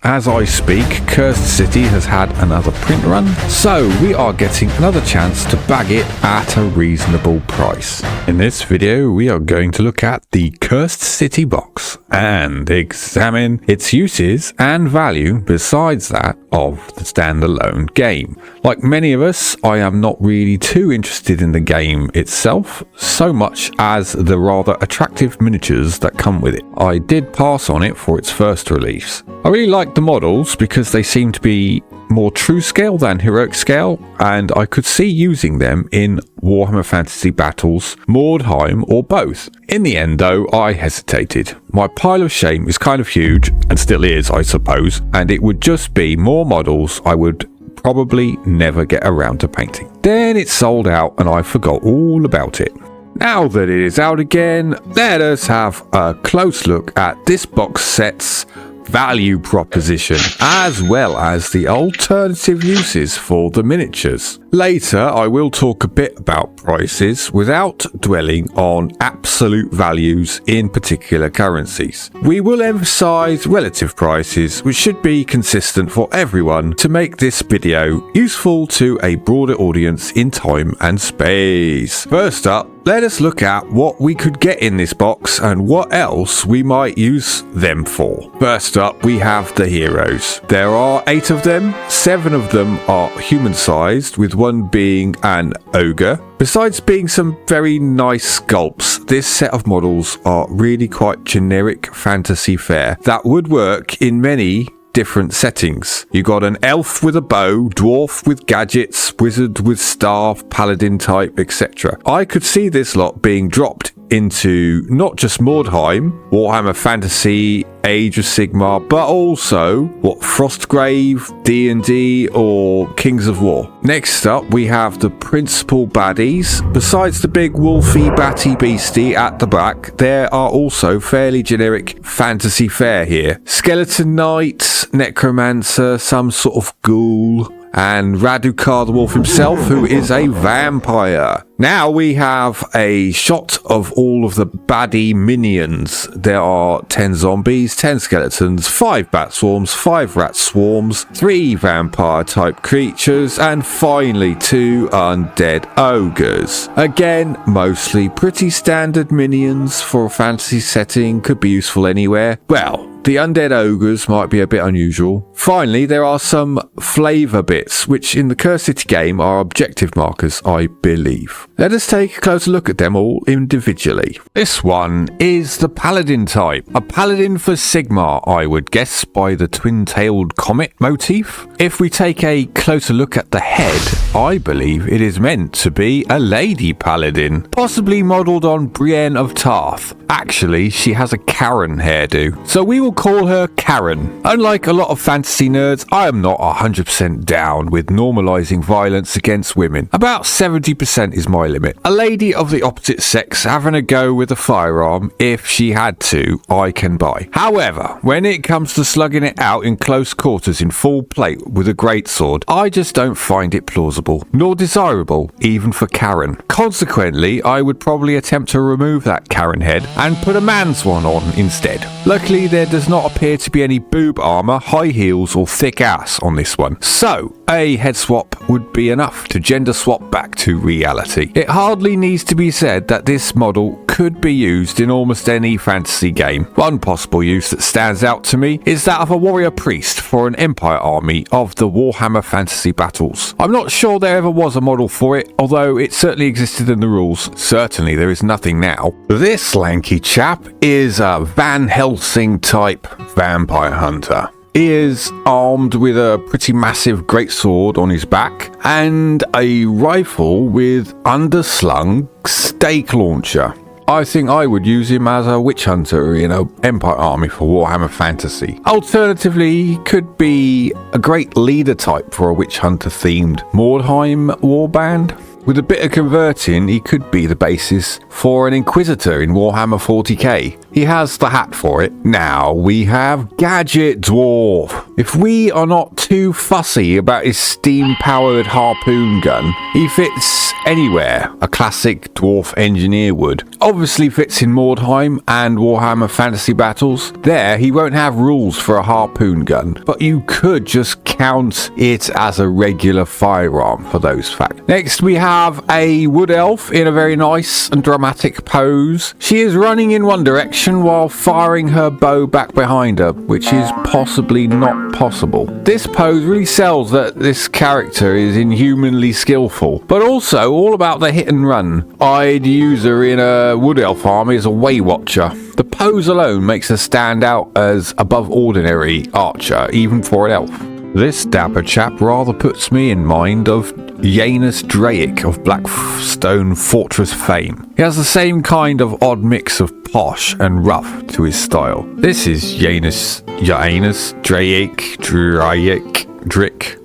as I speak, Cursed City has had another print run, so we are getting another chance to bag it at a reasonable price. In this video, we are going to look at the Cursed City box and examine its uses and value besides that of the standalone game. Like many of us, I am not really too interested in the game itself, so much as the rather attractive miniatures that come with it. I did pass on it for its first release. I really like the models because they seem to be more true scale than heroic scale, and I could see using them in Warhammer Fantasy Battles, Mordheim, or both. In the end though, I hesitated. My pile of shame is kind of huge, and still is I suppose, and it would just be more models I would probably never get around to painting. Then it sold out and I forgot all about it. Now that it is out again, let us have a close look at this box set's value proposition, as well as the alternative uses for the miniatures. Later, I will talk a bit about prices without dwelling on absolute values in particular currencies. We will emphasize relative prices, which should be consistent for everyone to make this video useful to a broader audience in time and space. First up, let us look at what we could get in this box and what else we might use them for. First up, we have the heroes. There are 8 of them. 7 of them are human-sized, with one being an ogre. Besides being some very nice sculpts, this set of models are really quite generic fantasy fare that would work in many different settings. You got an elf with a bow, dwarf with gadgets, wizard with staff, paladin type, etc. I could see this lot being dropped into not just Mordheim, Warhammer Fantasy, Age of Sigmar, but also Frostgrave, D&D, or Kings of War. Next up, we have the principal baddies. Besides the big wolfy batty beastie at the back, there are also fairly generic fantasy fare here. Skeleton Knight, Necromancer, some sort of ghoul, and Raduka the wolf himself, who is a vampire. Now we have a shot of all of the baddie minions. There are 10 zombies, 10 skeletons, 5 bat swarms, 5 rat swarms, 3 vampire type creatures, and finally 2 undead ogres. Again, mostly pretty standard minions for a fantasy setting, could be useful anywhere. Well, the undead ogres might be a bit unusual. Finally, there are some flavour bits, which in the Cursed City game are objective markers, I believe. Let us take a closer look at them all individually. This one is the Paladin type. A Paladin for Sigmar, I would guess, by the twin-tailed comet motif. If we take a closer look at the head, I believe it is meant to be a lady Paladin, possibly modelled on Brienne of Tarth. Actually, she has a Karen hairdo, so we will call her Karen. Unlike a lot of fantasy nerds, I am not 100% down with normalising violence against women. About 70% is my limit. A lady of the opposite sex having a go with a firearm, if she had to, I can buy. However, when it comes to slugging it out in close quarters in full plate with a greatsword, I just don't find it plausible, nor desirable, even for Karen. Consequently, I would probably attempt to remove that Karen head and put a man's one on instead. Luckily, there does not appear to be any boob armour, high heels or thick ass on this one, so a head swap would be enough to gender swap back to reality. It hardly needs to be said that this model could be used in almost any fantasy game. One possible use that stands out to me is that of a warrior priest for an empire army of the Warhammer Fantasy Battles. I'm not sure there ever was a model for it, although it certainly existed in the rules. Certainly there is nothing now. This lanky chap is a Van Helsing type vampire hunter. He is armed with a pretty massive greatsword on his back and a rifle with underslung stake launcher. I think I would use him as a witch hunter in an Empire army for Warhammer Fantasy. Alternatively, he could be a great leader type for a witch hunter themed Mordheim warband. With a bit of converting, he could be the basis for an Inquisitor in Warhammer 40k. he has the hat for it. Now we have Gadget Dwarf. If we are not too fussy about his steam-powered harpoon gun, he fits anywhere a classic dwarf engineer would. Obviously fits in Mordheim and Warhammer Fantasy battles. There, he won't have rules for a harpoon gun, but you could just count it as a regular firearm for those facts. Next, we have a wood elf in a very nice and dramatic pose. She is running in one direction while firing her bow back behind her, which is possibly not possible. This pose really sells that this character is inhumanly skillful, but also all about the hit and run. I'd use her in a wood elf army as a way watcher. The pose alone makes her stand out as above ordinary archer, even for an elf. This dapper chap rather puts me in mind of Janus Draic of Blackstone Fortress fame. He has the same kind of odd mix of posh and rough to his style. This is Janus Draic,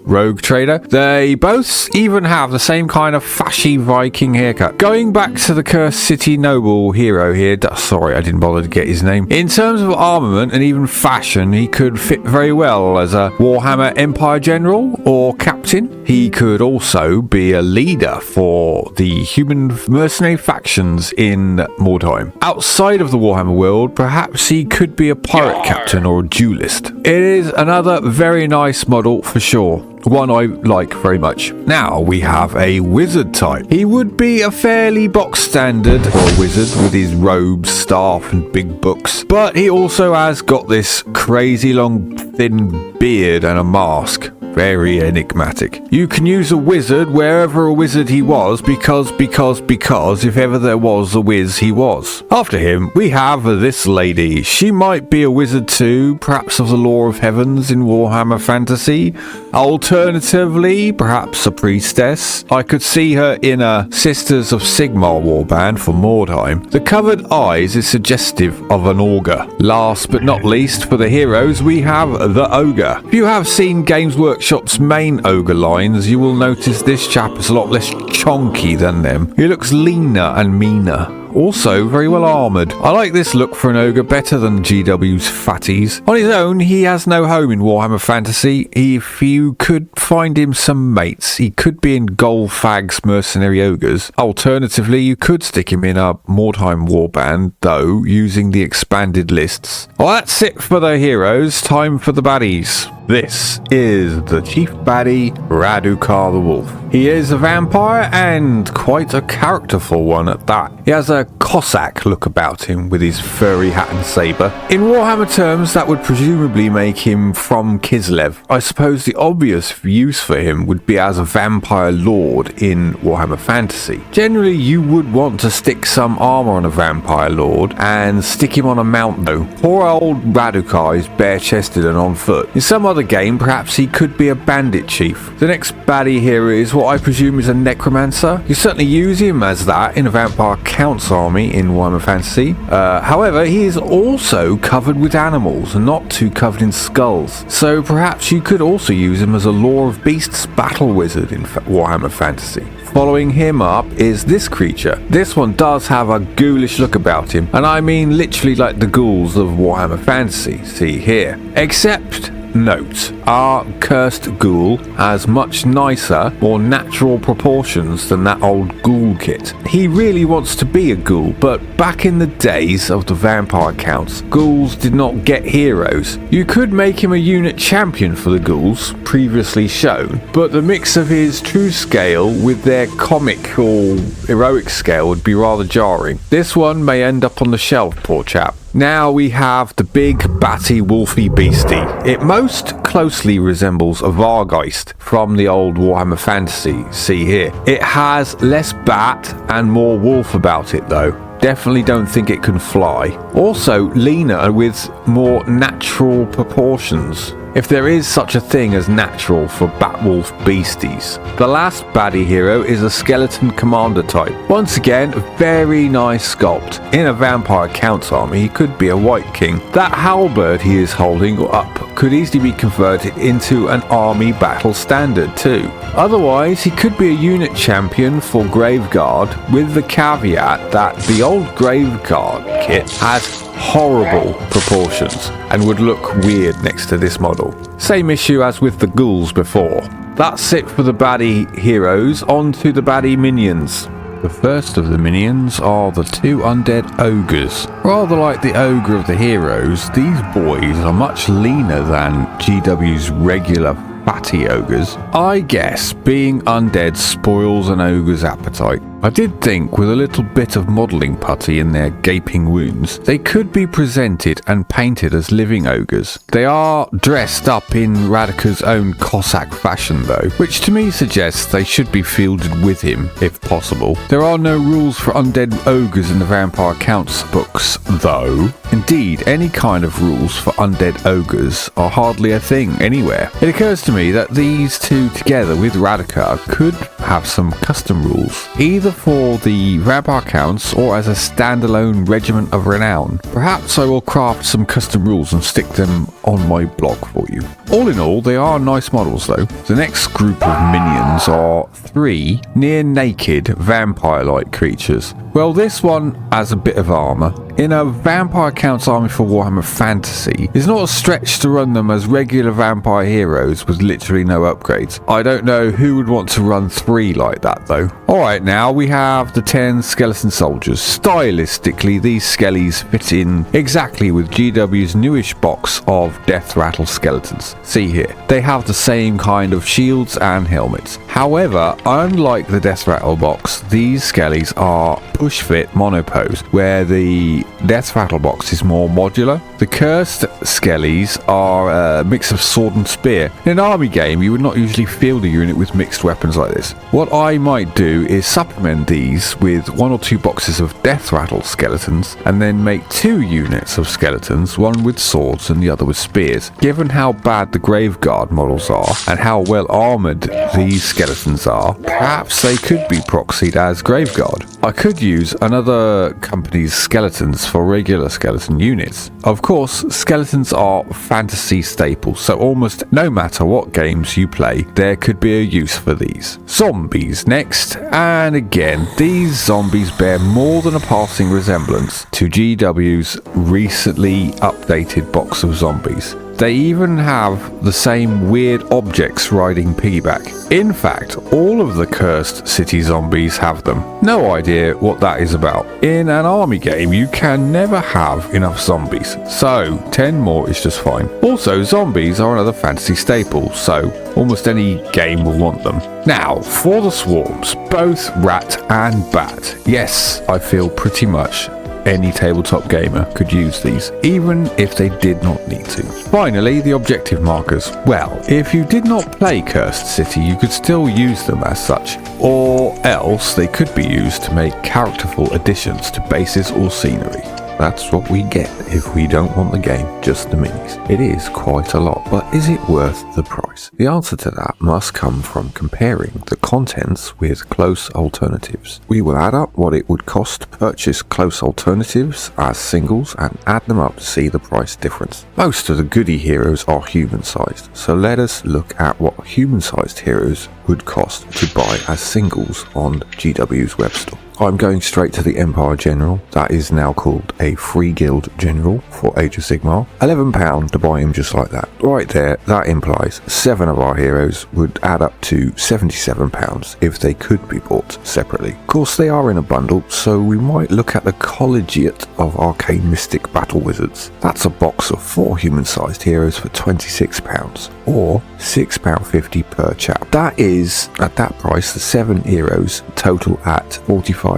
rogue trader. They both even have the same kind of fashy Viking haircut. Going back to the Cursed City noble hero here, sorry I didn't bother to get his name. In terms of armament and even fashion, he could fit very well as a Warhammer Empire general or captain. He could also be a leader for the human mercenary factions in Mordheim. Outside of the Warhammer world, perhaps he could be a pirate captain or a duelist. It is another very nice model for sure. One I like very much. Now we have a wizard type. He would be a fairly box standard for a wizard with his robes, staff and big books, but he also has got this crazy long thin beard and a mask. Very enigmatic. You can use a wizard wherever a wizard he was because if ever there was a wiz he was. After him we have this lady. She might be a wizard too, perhaps of the Law of Heavens in Warhammer Fantasy. Alternatively, perhaps a priestess. I could see her in a Sisters of Sigmar warband for Mordheim. The covered eyes is suggestive of an ogre. Last but not least, for the heroes we have the ogre. If you have seen Games Workshop's main ogre lines, you will notice this chap is a lot less chonky than them. He looks leaner and meaner. Also very well armoured. I like this look for an ogre better than GW's fatties. On his own, he has no home in Warhammer Fantasy. If you could find him some mates, he could be in Ghoul Fag's Mercenary Ogres. Alternatively, you could stick him in a Mordheim warband, though, using the expanded lists. Well, that's it for the heroes. Time for the baddies. This is the chief baddie, Raduka the Wolf. He is a vampire and quite a characterful one at that. He has a Cossack look about him with his furry hat and sabre. In Warhammer terms, that would presumably make him from Kislev. I suppose the obvious use for him would be as a vampire lord in Warhammer Fantasy. Generally, you would want to stick some armour on a vampire lord and stick him on a mount though. Poor old Raduka is bare-chested and on foot. In some other game, perhaps he could be a bandit chief. The next baddie here is what I presume is a Necromancer. You certainly use him as that in a vampire count's army in Warhammer Fantasy. However, he is also covered with animals and not too covered in skulls. So perhaps you could also use him as a Law of Beasts battle wizard in Warhammer Fantasy. Following him up is this creature. This one does have a ghoulish look about him, and I mean literally like the ghouls of Warhammer Fantasy. See here. Except note, our cursed ghoul has much nicer, more natural proportions than that old ghoul kit. He really wants to be a ghoul, but back in the days of the vampire counts, ghouls did not get heroes. You could make him a unit champion for the ghouls, previously shown, but the mix of his true scale with their comic or heroic scale would be rather jarring. This one may end up on the shelf, poor chap. Now we have the big, batty, wolfy beastie. It most closely resembles a Vargeist from the old Warhammer Fantasy. See here. It has less bat and more wolf about it though. Definitely don't think it can fly. Also leaner with more natural proportions, if there is such a thing as natural for Batwolf beasties. The last baddie hero is a skeleton commander type. Once again, a very nice sculpt. In a vampire count's army, he could be a White King. That halberd he is holding up could easily be converted into an army battle standard too. Otherwise, he could be a unit champion for Graveguard, with the caveat that the old Graveguard kit has horrible proportions and would look weird next to this model. Same issue as with the ghouls before. That's it for the baddie heroes. On to the baddie minions. The first of the minions are the two Undead Ogres. Rather like the Ogre of the heroes, these boys are much leaner than GW's regular fatty ogres. I guess being undead spoils an ogre's appetite. I did think with a little bit of modelling putty in their gaping wounds, they could be presented and painted as living ogres. They are dressed up in Raduka's own Cossack fashion though, which to me suggests they should be fielded with him if possible. There are no rules for undead ogres in the Vampire Counts books though. Indeed, any kind of rules for undead ogres are hardly a thing anywhere. It occurs to me that these two together with Raduka could have some custom rules, either for the Vampire Counts or as a standalone regiment of renown. Perhaps I will craft some custom rules and stick them on my blog for you. All in all, they are nice models though. The next group of minions are 3 near naked vampire-like creatures. Well, this one has a bit of armour. In a Vampire Counts army for Warhammer Fantasy, it's not a stretch to run them as regular vampire heroes with literally no upgrades. I don't know who would want to run 3 like that though. Alright, now we have the 10 skeleton soldiers. Stylistically, these skellies fit in exactly with GW's newish box of death rattle skeletons. See here, they have the same kind of shields and helmets. However, unlike the death rattle box, these skellies are push fit monopose, where the death rattle box is more modular. The cursed skellies are a mix of sword and spear. In an army game, you would not usually field a unit with mixed weapons like this. What I might do is supplement these with 1 or 2 boxes of death rattle skeletons, and then make 2 units of skeletons, one with swords and the other with spears. Given how bad the Graveguard models are, and how well armoured these skeletons are, perhaps they could be proxied as Graveguard. I could use another company's skeletons for regular skeleton units. Of course, skeletons are fantasy staples, so almost no matter what games you play, there could be a use for these. Zombies next, and again, these zombies bear more than a passing resemblance to GW's recently updated box of zombies. They even have the same weird objects riding piggyback. In fact, all of the Cursed City zombies have them. No idea what that is about. In an army game, you can never have enough zombies, so 10 more is just fine. Also, zombies are another fantasy staple, so almost any game will want them. Now, for the swarms, both rat and bat. Yes, I feel pretty much any tabletop gamer could use these, even if they did not need to. Finally, the objective markers. Well, if you did not play Cursed City, you could still use them as such, or else they could be used to make characterful additions to bases or scenery. That's what we get if we don't want the game, just the minis. It is quite a lot, but is it worth the price? The answer to that must come from comparing the contents with close alternatives. We will add up what it would cost to purchase close alternatives as singles and add them up to see the price difference. Most of the goodie heroes are human-sized, so let us look at what human-sized heroes would cost to buy as singles on GW's web store. I'm going straight to the Empire General, that is now called a Free Guild General for Age of Sigmar. £11 to buy him just like that. Right there, that implies 7 of our heroes would add up to £77 if they could be bought separately. Of course, they are in a bundle, so we might look at the Collegiate of Arcane Mystic Battle Wizards. That's a box of 4 human-sized heroes for £26, or £6.50 per chap. That is, at that price, the 7 heroes total at £45.50.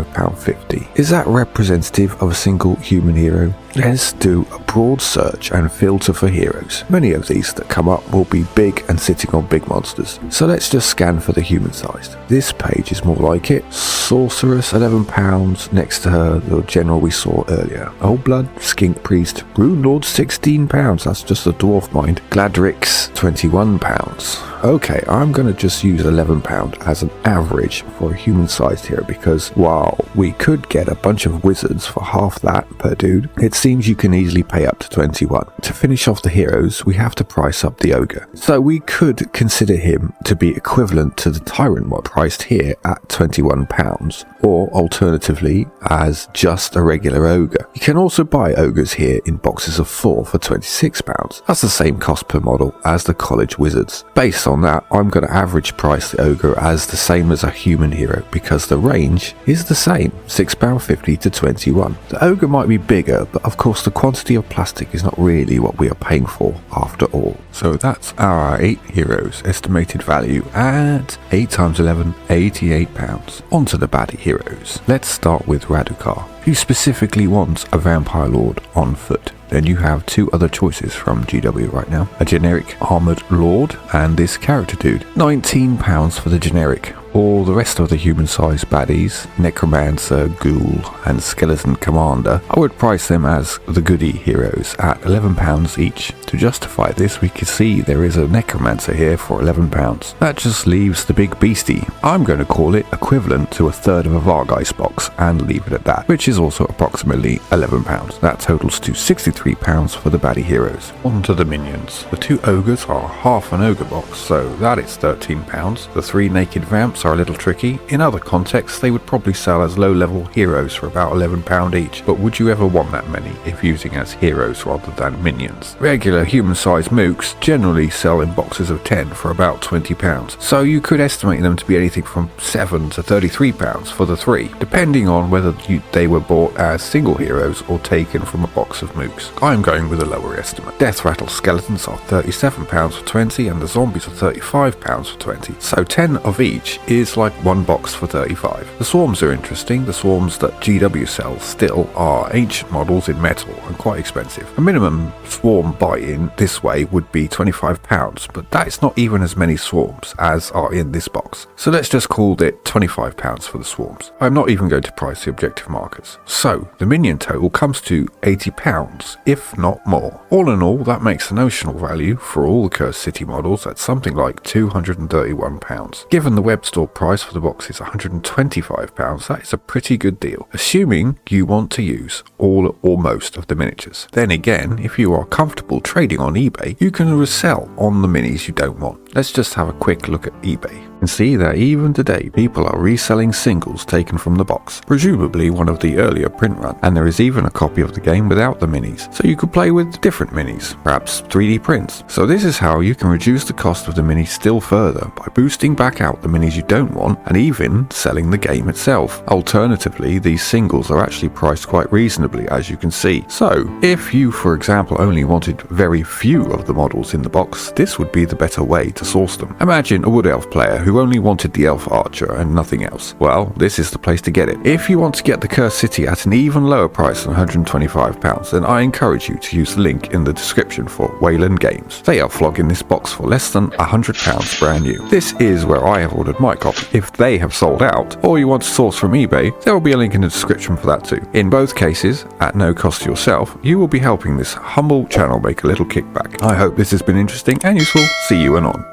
Is that representative of a single human hero? Let's do a broad search and filter for heroes. Many of these that come up will be big and sitting on big monsters, so let's just scan for the human sized. This page is more like it. Sorceress, £11, next to her the general we saw earlier. Old Blood, Skink Priest, Rune Lord, £16, that's just a dwarf mind. Gladrix, £21. Okay, I'm going to just use £11 as an average for a human-sized hero, because while we could get a bunch of wizards for half that per dude, it's seems you can easily pay up to 21. To finish off the heroes, we have to price up the Ogre. So we could consider him to be equivalent to the Tyrant mod, priced here at £21, or alternatively as just a regular Ogre. You can also buy Ogres here in boxes of 4 for £26. That's the same cost per model as the College Wizards. Based on that, I'm going to average price the Ogre as the same as a human hero because the range is the same, £6.50 to 21. The Ogre might be bigger, but of course the quantity of plastic is not really what we are paying for after all. So that's our 8 heroes, estimated value at 8 times 11, £88. On to the baddie heroes. Let's start with Raduka, who specifically wants a Vampire Lord on foot. Then you have 2 other choices from GW right now, a generic Armored Lord and this character dude. £19 for the generic. All the rest of the human-sized baddies, Necromancer, Ghoul and Skeleton Commander, I would price them as the goodie heroes at £11 each. To justify this, we can see there is a Necromancer here for £11. That just leaves the big Beastie. I'm going to call it equivalent to a third of a Vargeist box and leave it at that, which is also approximately £11. That totals to £63 for the baddie heroes. On to the minions. The 2 ogres are half an ogre box, so that is £13. The 3 naked vamps are a little tricky. In other contexts, they would probably sell as low-level heroes for about £11 each, but would you ever want that many if using as heroes rather than minions? Regular human-sized mooks generally sell in boxes of 10 for about £20, so you could estimate them to be anything from £7 to £33 for the 3, depending on whether they were bought as single heroes or taken from a box of mooks. I'm going with a lower estimate. Death Rattle skeletons are £37 for 20 and the zombies are £35 for 20, so 10 of each is like one box for 35. The swarms are interesting. The swarms that GW sells still are ancient models in metal and quite expensive. A minimum swarm buy-in this way would be £25, but that is not even as many swarms as are in this box. So let's just call it £25 for the swarms. I'm not even going to price the objective markers. So the minion total comes to £80, if not more. All in all, that makes the notional value for all the Cursed City models at something like £231. Given the web store price for the box is £125, that is a pretty good deal, assuming you want to use all or most of the miniatures. Then again, if you are comfortable trading on eBay, you can resell on the minis you don't want. Let's just have a quick look at eBay. You can see that even today people are reselling singles taken from the box, presumably one of the earlier print run, and there is even a copy of the game without the minis, so you could play with different minis, perhaps 3D prints. So this is how you can reduce the cost of the minis still further, by boosting back out the minis you don't want and even selling the game itself. Alternatively, these singles are actually priced quite reasonably, as you can see. So if you, for example, only wanted very few of the models in the box, this would be the better way to source them. Imagine a Wood Elf player who only wanted the Elf Archer and nothing else. Well, this is the place to get it. If you want to get the Cursed City at an even lower price than £125, then I encourage you to use the link in the description for Wayland Games. They are flogging this box for less than £100 brand new. This is where I have ordered my copy. If they have sold out, or you want to source from eBay, there will be a link in the description for that too. In both cases, at no cost to yourself, you will be helping this humble channel make a little kickback. I hope this has been interesting and useful. See you anon.